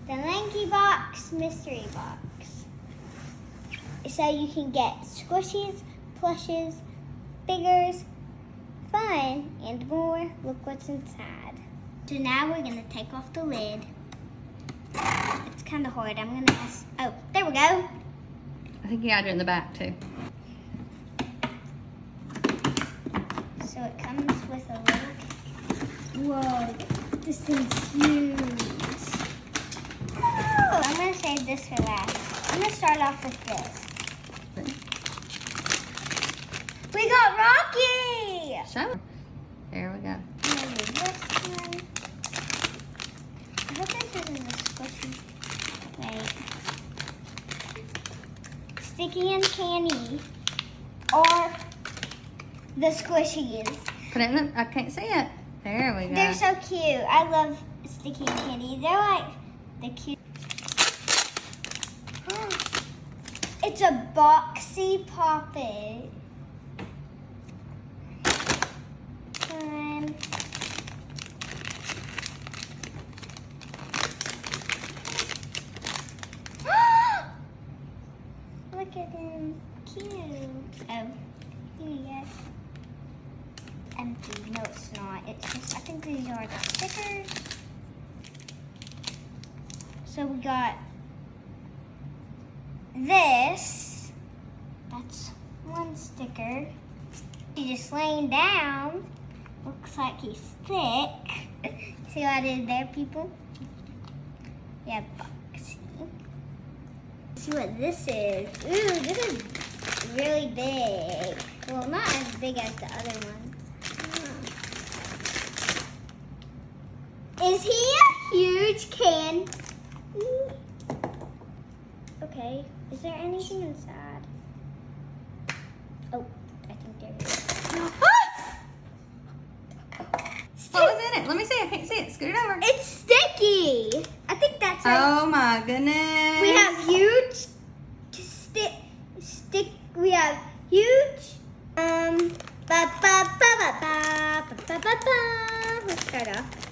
the Lankybox mystery box. So you can get squishies, plushes, figures, fun, and more. Look what's inside. So now we're gonna take off the lid. It's kind of hard. I'm gonna ask, oh, there we go. I think you got it in the back too. So it comes with a little, whoa, this thing's huge. Oh, I'm gonna save this for last. I'm gonna start off with this. We got Rocky! Show her. There we go. I'm gonna do this one. I hope this isn't a squishy. Wait. Sticky and candy. Or the squishies. Put it in the, I can't see it. There we go. They're so cute. I love sticky and candy. They're like the cute. It's a boxy poppet. Fun. Look at him. Cute. Oh, here you go. Empty. No, it's not. It's just, I think these are the stickers. So we got this. That's one sticker. He's just laying down. Looks like he's thick. See what I did there, people? Yeah, boxy. See what this is. Ooh, this is really big. Well, not as big as the other one. Is he a huge can? Okay, is there anything inside? Oh, I think there is. What was in it? Let me see. I can't see it. Scoot it over. It's sticky. I think that's Oh my goodness. We have huge we have huge Let's start off.